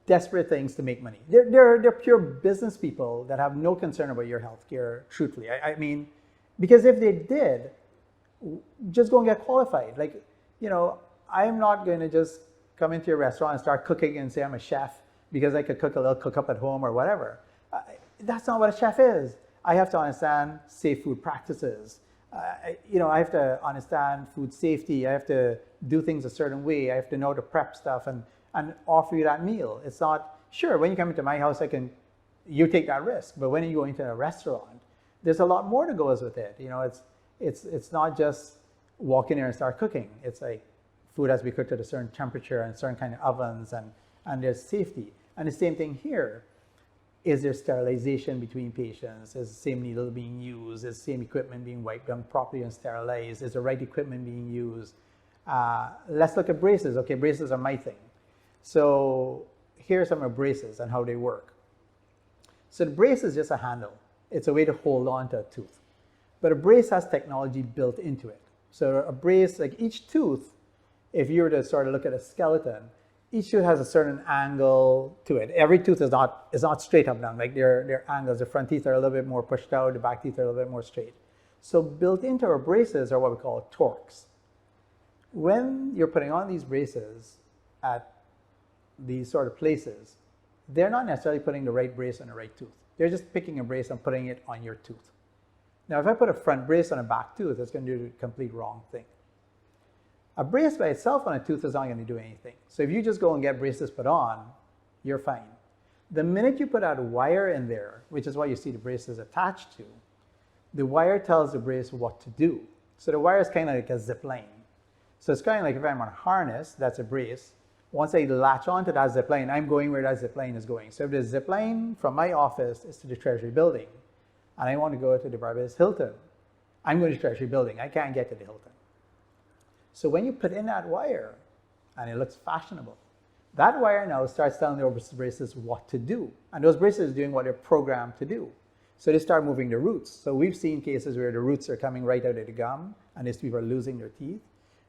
desperate things to make money. They're pure business people that have no concern about your health care, truthfully. I mean, because if they did, just go and get qualified. Like, I'm not going to just come into your restaurant and start cooking and say I'm a chef because I could cook a little cook-up at home or whatever. That's not what a chef is. I have to understand safe food practices. I have to understand food safety. I have to do things a certain way. I have to know to prep stuff and offer you that meal. It's not, sure, when you come into my house, you take that risk. But when you go into a restaurant, there's a lot more that goes with it. It's not just walk in there and start cooking. It's like, food has to be cooked at a certain temperature and certain kind of ovens, and there's safety. And the same thing here. Is there sterilization between patients? Is the same needle being used? Is the same equipment being wiped down properly and sterilized? Is the right equipment being used? Let's look at braces. Okay, braces are my thing. So here are some of braces and how they work. So the brace is just a handle. It's a way to hold on to a tooth. But a brace has technology built into it. So a brace, like each tooth, if you were to sort of look at a skeleton, each tooth has a certain angle to it. Every tooth is not straight up down. Like their angles. The front teeth are a little bit more pushed out. The back teeth are a little bit more straight. So built into our braces are what we call torques. When you're putting on these braces at these sort of places, they're not necessarily putting the right brace on the right tooth. They're just picking a brace and putting it on your tooth. Now, if I put a front brace on a back tooth, it's going to do the complete wrong thing. A brace by itself on a tooth is not going to do anything. So if you just go and get braces put on, you're fine. The minute you put that wire in there, which is what you see the braces attached to, the wire tells the brace what to do. So the wire is kind of like a zip line. So it's kind of like if I'm on a harness, that's a brace. Once I latch onto that zip line, I'm going where that zip line is going. So if the zip line from my office is to the Treasury building, and I want to go to the Barbados Hilton, I'm going to the Treasury building. I can't get to the Hilton. So when you put in that wire, and it looks fashionable, That wire now starts telling the braces what to do. And those braces are doing what they're programmed to do. So they start moving the roots. So we've seen cases where the roots are coming right out of the gum and these people are losing their teeth.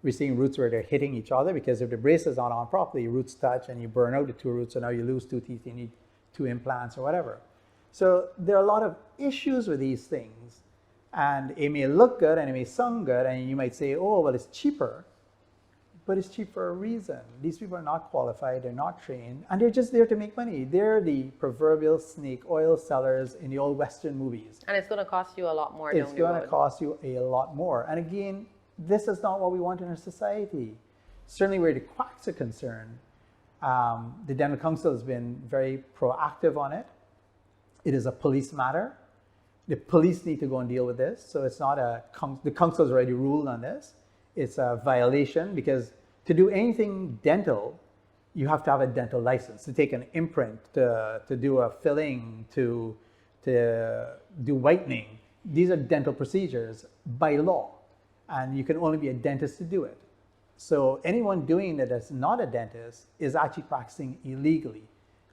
We're seeing roots where they're hitting each other because if the brace is not on properly, roots touch and you burn out the two roots, so now you lose two teeth, you need two implants or whatever. So there are a lot of issues with these things, and it may look good and it may sound good, and you might say, oh, well, it's cheaper, but it's cheap for a reason. These people are not qualified, they're not trained, and they're just there to make money. They're the proverbial snake oil sellers in the old Western movies. And it's going to cost you a lot more down the road. It's going to cost you a lot more. And again, this is not what we want in our society. Certainly where the quacks are concerned, the Dental Council has been very proactive on it. It is a police matter. The police need to go and deal with this. So it's not the council has already ruled on this. It's a violation because to do anything dental, you have to have a dental license. To take an imprint, to do a filling, to do whitening. These are dental procedures by law. And you can only be a dentist to do it. So anyone doing it that's not a dentist is actually practicing illegally.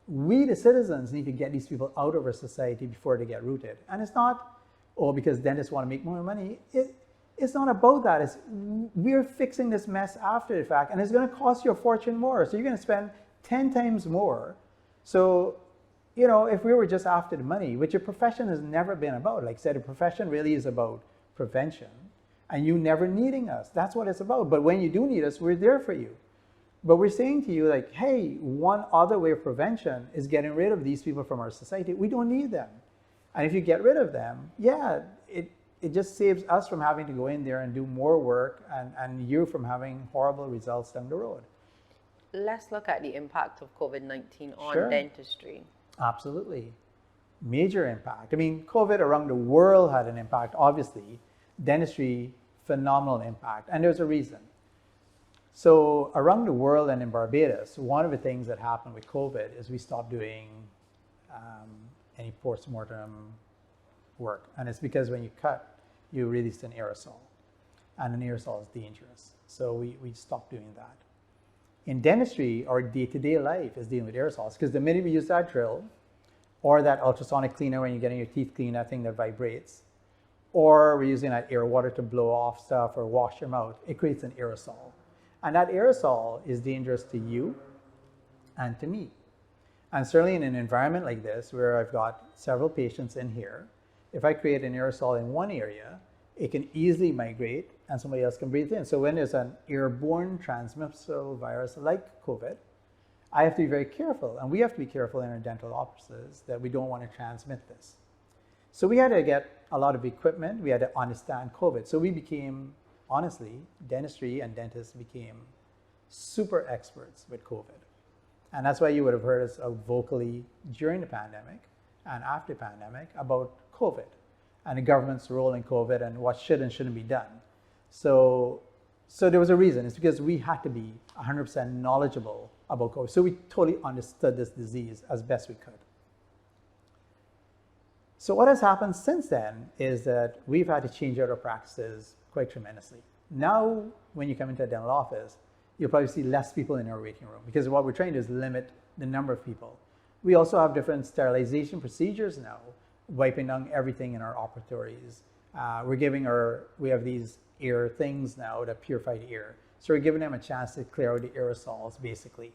We, the citizens, need to get these people out of our society before they get rooted. And it's not, oh, because dentists want to make more money. It's not about that. We're fixing this mess after the fact, and it's going to cost you a fortune more. So you're going to spend 10 times more. So, you know, if we were just after the money, which a profession has never been about, like I said, a profession really is about prevention. And you never needing us. That's what it's about. But when you do need us, we're there for you. But we're saying to you, like, hey, one other way of prevention is getting rid of these people from our society. We don't need them. And if you get rid of them, yeah, it just saves us from having to go in there and do more work and you from having horrible results down the road. Let's look at the impact of COVID-19 on Sure. dentistry. Absolutely. Major impact. I mean, COVID around the world had an impact, obviously. Dentistry, phenomenal impact. And there's a reason. So around the world and in Barbados, one of the things that happened with COVID is we stopped doing any post-mortem work. And it's because when you cut, you release an aerosol. And an aerosol is dangerous. So we stopped doing that. In dentistry, our day-to-day life is dealing with aerosols because the minute we use that drill or that ultrasonic cleaner when you're getting your teeth cleaned, that thing that vibrates, or we're using that air water to blow off stuff or wash your mouth, it creates an aerosol. And that aerosol is dangerous to you and to me. And certainly in an environment like this, where I've got several patients in here, if I create an aerosol in one area, it can easily migrate and somebody else can breathe in. So when there's an airborne transmissible virus like COVID, I have to be very careful. And we have to be careful in our dental offices that we don't want to transmit this. So we had to get a lot of equipment. We had to understand COVID. So we became, honestly, dentistry and dentists became super experts with COVID. And that's why you would have heard us vocally during the pandemic and after the pandemic about COVID and the government's role in COVID and what should and shouldn't be done. So there was a reason. It's because we had to be 100% knowledgeable about COVID. So we totally understood this disease as best we could. So what has happened since then is that we've had to change out our practices quite tremendously. Now, when you come into a dental office, you'll probably see less people in our waiting room because what we're trying to do is limit the number of people. We also have different sterilization procedures now, wiping down everything in our operatories. We have these air things now that purify the air. So we're giving them a chance to clear out the aerosols, basically.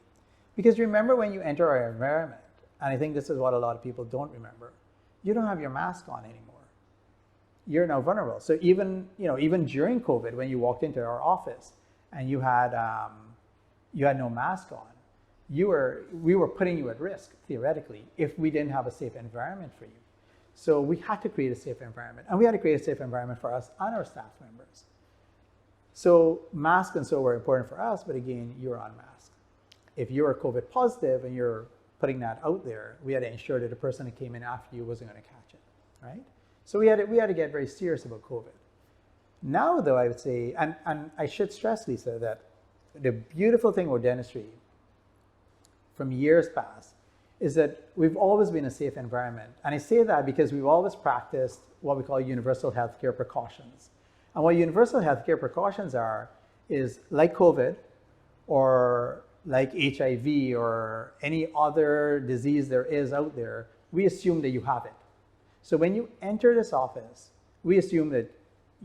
Because remember when you enter our environment, and I think this is what a lot of people don't remember, you don't have your mask on anymore. You're now vulnerable. So even during COVID, when you walked into our office and you had no mask on, we were putting you at risk, theoretically, if we didn't have a safe environment for you. So we had to create a safe environment. And we had to create a safe environment for us and our staff members. So masks and so were important for us, but again, you're on mask. If you're COVID positive and you're putting that out there, we had to ensure that the person that came in after you wasn't going to catch it, right? So we had to get very serious about COVID. Now, though, I would say, and I should stress, Lisa, that the beautiful thing about dentistry from years past is that we've always been a safe environment. And I say that because we've always practiced what we call universal healthcare precautions. And what universal healthcare precautions are is like COVID or like HIV or any other disease there is out there, we assume that you have it. So when you enter this office, we assume that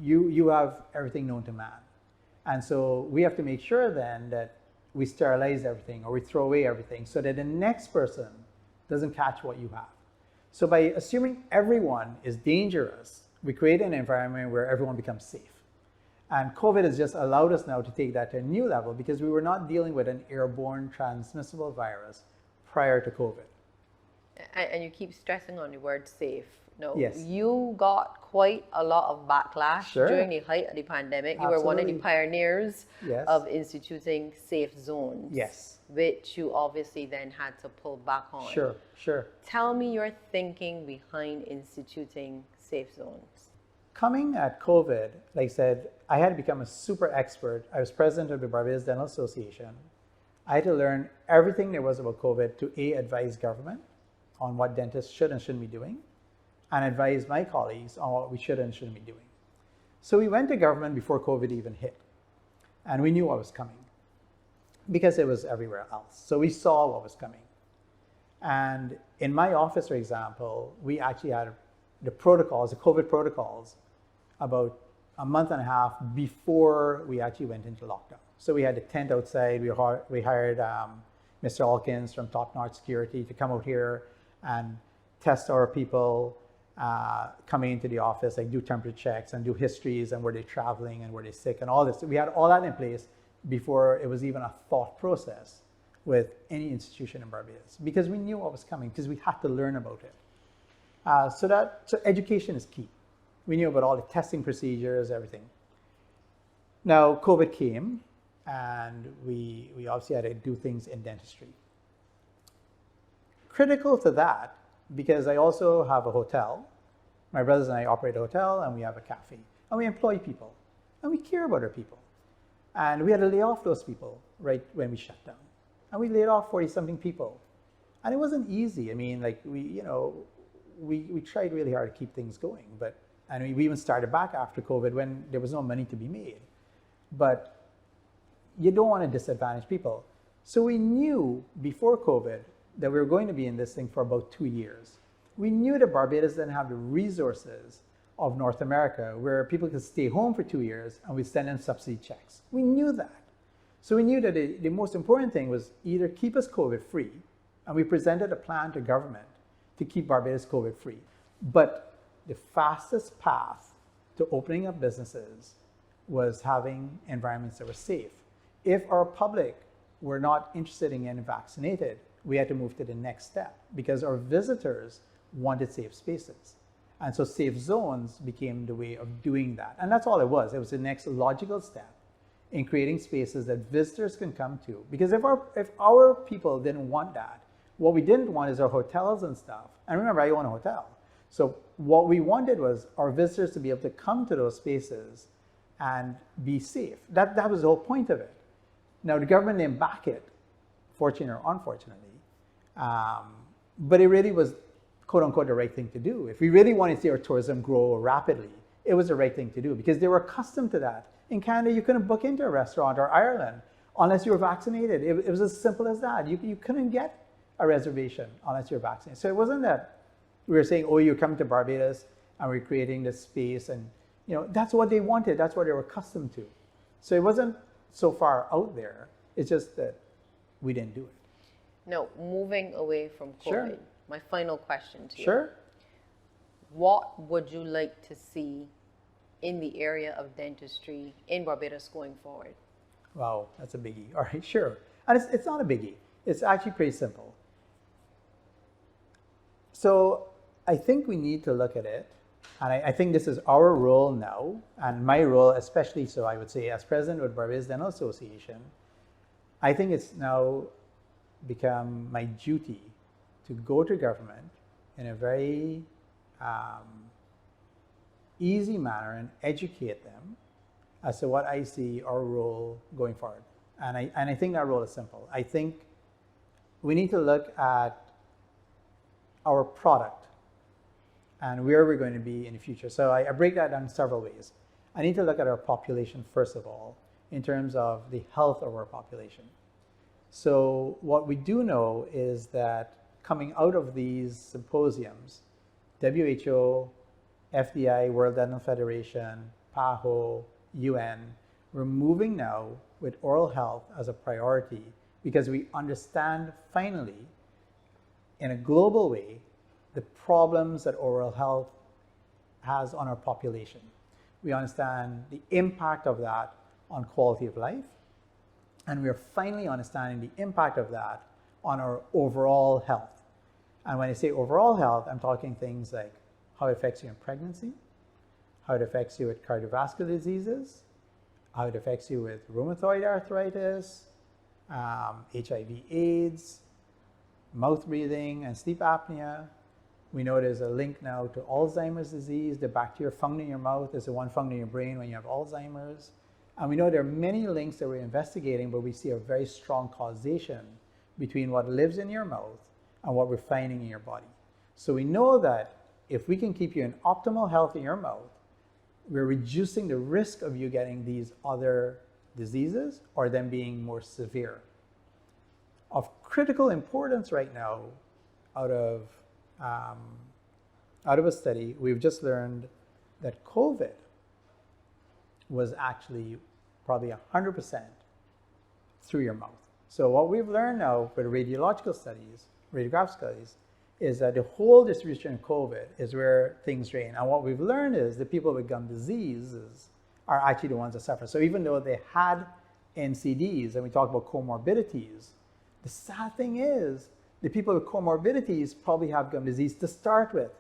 you have everything known to man. And so we have to make sure then that we sterilize everything or we throw away everything so that the next person doesn't catch what you have. So by assuming everyone is dangerous, we create an environment where everyone becomes safe. And COVID has just allowed us now to take that to a new level because we were not dealing with an airborne transmissible virus prior to COVID. And you keep stressing on the word safe. No, Yes. you got quite a lot of backlash Sure. during the height of the pandemic. You were one of the Absolutely. pioneers Yes. of instituting safe zones. Yes. Which you obviously then had to pull back on. Sure, sure. Tell me your thinking behind instituting safe zones. Coming at COVID, like I said, I had to become a super expert. I was president of the Barbados Dental Association. I had to learn everything there was about COVID to advise government on what dentists should and shouldn't be doing, and advise my colleagues on what we should and shouldn't be doing. So we went to government before COVID even hit, and we knew what was coming because it was everywhere else. So we saw what was coming. And in my office, for example, we actually had the protocols, the COVID protocols, about a month and a half before we actually went into lockdown. So we had a tent outside. We hired Mr. Alkins from Top Notch Security to come out here and test our people coming into the office, like do temperature checks and do histories and were they traveling and were they sick and all this. We had all that in place before it was even a thought process with any institution in Barbados because we knew what was coming because we had to learn about it. So education is key. We knew about all the testing procedures, everything. Now COVID came and we obviously had to do things in dentistry. Critical to that, because I also have a hotel. My brothers and I operate a hotel and we have a cafe. And we employ people. And we care about our people. And we had to lay off those people right when we shut down. And we laid off 40-something people. And it wasn't easy. I mean, like we tried really hard to keep things going. And we even started back after COVID when there was no money to be made. But you don't want to disadvantage people. So we knew before COVID that we were going to be in this thing for about 2 years. We knew that Barbados didn't have the resources of North America where people could stay home for 2 years and we send them subsidy checks. We knew that. So we knew that the most important thing was either keep us COVID free, and we presented a plan to government to keep Barbados COVID free. But the fastest path to opening up businesses was having environments that were safe. If our public were not interested in getting vaccinated, we had to move to the next step because our visitors wanted safe spaces. And so safe zones became the way of doing that. And that's all it was. It was the next logical step in creating spaces that visitors can come to. Because if our people didn't want that, what we didn't want is our hotels and stuff. And remember, I own a hotel. So what we wanted was our visitors to be able to come to those spaces and be safe. That was the whole point of it. Now, the government didn't back it, fortunately or unfortunately. But it really was, quote unquote, the right thing to do. If we really wanted to see our tourism grow rapidly, it was the right thing to do because they were accustomed to that. In Canada, you couldn't book into a restaurant, or Ireland unless you were vaccinated. It was as simple as that. You couldn't get a reservation unless you're vaccinated. So it wasn't that we were saying, oh, you're coming to Barbados and we're creating this space. And that's what they wanted. That's what they were accustomed to. So it wasn't so far out there. It's just that we didn't do it. Now, moving away from COVID, Sure. my final question to you. Sure. What would you like to see in the area of dentistry in Barbados going forward? Wow, that's a biggie. All right, sure. And it's not a biggie. It's actually pretty simple. So I think we need to look at it. And I think this is our role now, and my role especially so, I would say, as president of the Barbados Dental Association, I think it's now become my duty to go to government in a very easy manner and educate them as to what I see our role going forward. And I think that role is simple. I think we need to look at our product and where we're going to be in the future. So I break that down in several ways. I need to look at our population first of all, in terms of the health of our population. So what we do know is that coming out of these symposiums, WHO, FDI, World Dental Federation, PAHO, UN, we're moving now with oral health as a priority because we understand finally, in a global way, the problems that oral health has on our population. We understand the impact of that on quality of life, and we are finally understanding the impact of that on our overall health. And when I say overall health, I'm talking things like how it affects you in pregnancy, how it affects you with cardiovascular diseases, how it affects you with rheumatoid arthritis, HIV/AIDS, mouth breathing, and sleep apnea. We know there's a link now to Alzheimer's disease. The bacteria found in your mouth is the one found in your brain when you have Alzheimer's. And we know there are many links that we're investigating, but we see a very strong causation between what lives in your mouth and what we're finding in your body. So we know that if we can keep you in optimal health in your mouth, we're reducing the risk of you getting these other diseases or them being more severe. Of critical importance right now, out of a study, we've just learned that COVID was actually probably 100% through your mouth. So what we've learned now for the radiological studies, radiograph studies, is that the whole distribution of COVID is where things drain. And what we've learned is the people with gum diseases are actually the ones that suffer. So even though they had NCDs, and we talk about comorbidities, the sad thing is the people with comorbidities probably have gum disease to start with.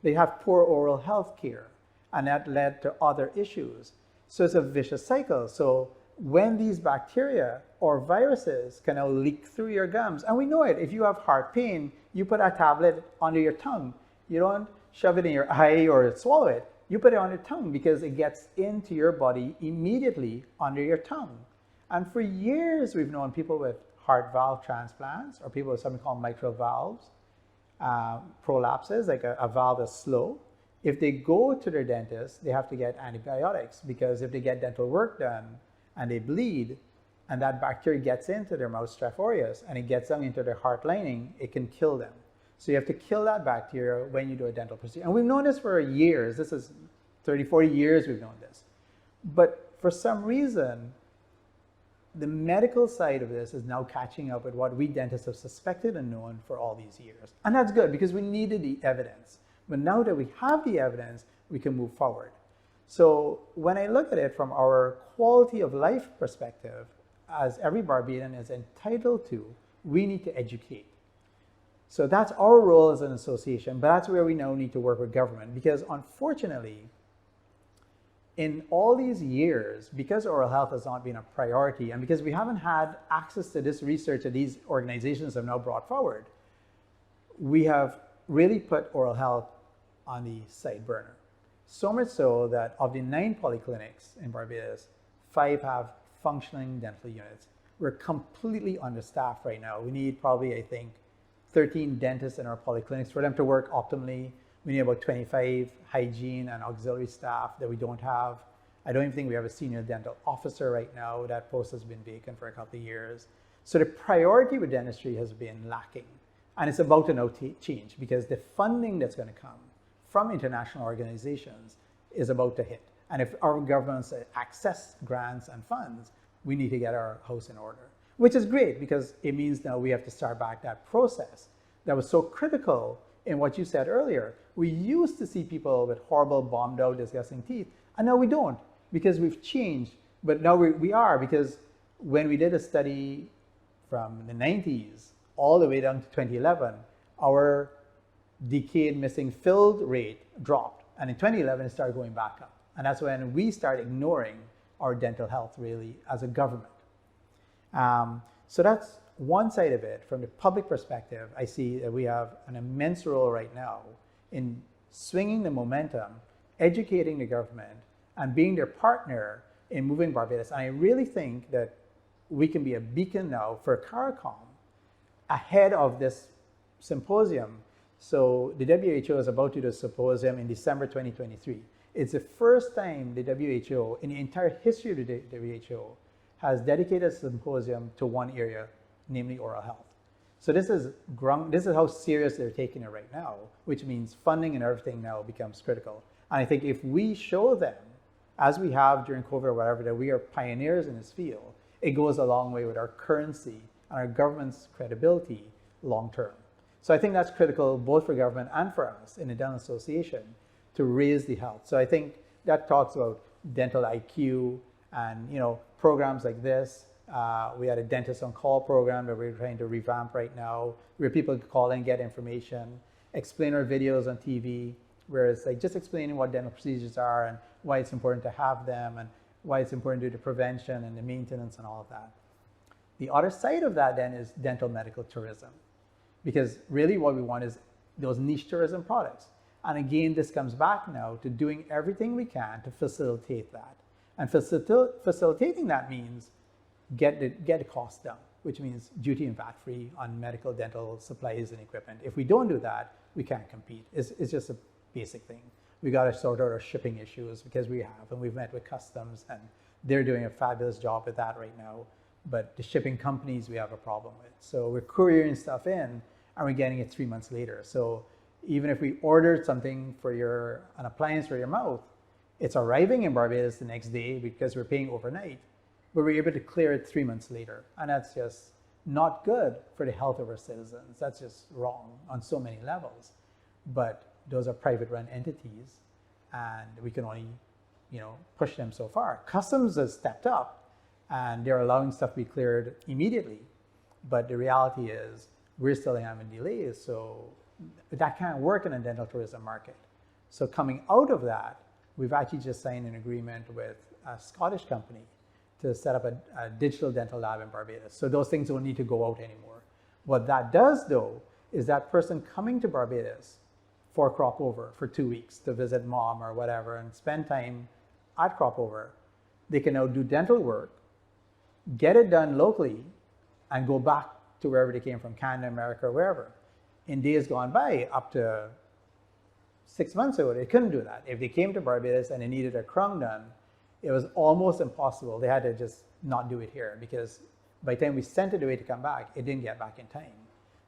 They have poor oral health care, and that led to other issues. So it's a vicious cycle. So when these bacteria or viruses can now leak through your gums, and we know it, if you have heart pain, you put a tablet under your tongue. You don't shove it in your eye or swallow it. You put it on your tongue because it gets into your body immediately under your tongue. And for years, we've known people with heart valve transplants or people with something called mitral valves, prolapses, like a valve is slow. If they go to their dentist, they have to get antibiotics because if they get dental work done and they bleed and that bacteria gets into their mouth, Staph aureus, and it gets down into their heart lining, it can kill them. So you have to kill that bacteria when you do a dental procedure. And we've known this for years. This is 30, 40 years we've known this. But for some reason, the medical side of this is now catching up with what we dentists have suspected and known for all these years. And that's good because we needed the evidence. But now that we have the evidence, we can move forward. So when I look at it from our quality of life perspective, as every Barbadian is entitled to, we need to educate. So that's our role as an association, but that's where we now need to work with government because unfortunately, in all these years, because oral health has not been a priority and because we haven't had access to this research that these organizations have now brought forward, we have really put oral health on the side burner. So much so that of the 9 polyclinics in Barbados, 5 have functioning dental units. We're completely understaffed right now. We need probably, I think, 13 dentists in our polyclinics for them to work optimally. We need about 25 hygiene and auxiliary staff that we don't have. I don't even think we have a senior dental officer right now. That post has been vacant for a couple of years. So the priority with dentistry has been lacking. And it's about to now change because the funding that's going to come from international organizations is about to hit. And if our governments access grants and funds, we need to get our house in order, which is great because it means now we have to start back that process that was so critical in what you said earlier. We used to see people with horrible, bombed out, disgusting teeth, and now we don't because we've changed. But now we are because when we did a study from the 90s all the way down to 2011, our decayed missing filled rate dropped. And in 2011, it started going back up. And that's when we started ignoring our dental health really as a government. So that's one side of it. From the public perspective, I see that we have an immense role right now in swinging the momentum, educating the government, and being their partner in moving Barbados. And I really think that we can be a beacon now for CARICOM ahead of this symposium. So the WHO is about to do a symposium in December 2023. It's the first time the WHO, in the entire history of the WHO, has dedicated a symposium to one area, namely oral health. So this is how serious they're taking it right now, which means funding and everything now becomes critical. And I think if we show them, as we have during COVID or whatever, that we are pioneers in this field, it goes a long way with our currency and our government's credibility long term. So I think that's critical both for government and for us in the dental association to raise the health. So I think that talks about dental IQ and programs like this. We had a dentist on call program that we're trying to revamp right now, where people could call in, get information, explain our videos on TV, where it's like just explaining what dental procedures are and why it's important to have them and why it's important to do the prevention and the maintenance and all of that. The other side of that then is dental medical tourism, because really what we want is those niche tourism products. And again, this comes back now to doing everything we can to facilitate that. And facilitating that means get the cost down, which means duty and VAT free on medical dental supplies and equipment. If we don't do that, we can't compete. It's just a basic thing. We got to sort out our shipping issues because we have, and we've met with customs and they're doing a fabulous job with that right now. But the shipping companies we have a problem with. So we're couriering stuff in and we're getting it 3 months later. So even if we ordered something for an appliance for your mouth, it's arriving in Barbados the next day because we're paying overnight, but we're able to clear it 3 months later. And that's just not good for the health of our citizens. That's just wrong on so many levels. But those are private run entities and we can only, push them so far. Customs has stepped up and they're allowing stuff to be cleared immediately. But the reality is we're still having delays. So that can't work in a dental tourism market. So coming out of that, we've actually just signed an agreement with a Scottish company to set up a digital dental lab in Barbados. So those things don't need to go out anymore. What that does though, is that person coming to Barbados for crop over for 2 weeks to visit mom or whatever and spend time at crop over, they can now do dental work, get it done locally and go back to wherever they came from, Canada, America, or wherever. In days gone by, up to 6 months ago, they couldn't do that. If they came to Barbados and they needed a crown done, it was almost impossible. They had to just not do it here because by the time we sent it away to come back, it didn't get back in time.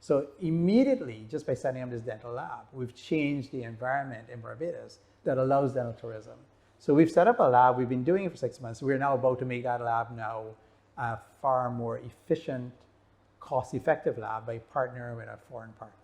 So immediately, just by setting up this dental lab, we've changed the environment in Barbados that allows dental tourism. So we've set up a lab, we've been doing it for 6 months. We're now about to make that lab now a far more efficient, cost-effective lab by partnering with a foreign partner.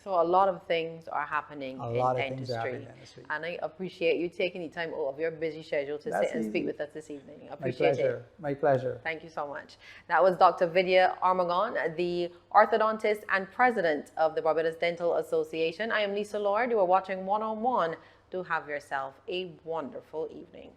So a lot of things are happening in dentistry. Things are happening in dentistry. And I appreciate you taking the time out of your busy schedule to sit and speak with us this evening. I appreciate it. My pleasure. Thank you so much. That was Dr. Vidya Armagon, the orthodontist and president of the Barbados Dental Association. I am Lisa Lord. You are watching One on One. Do have yourself a wonderful evening.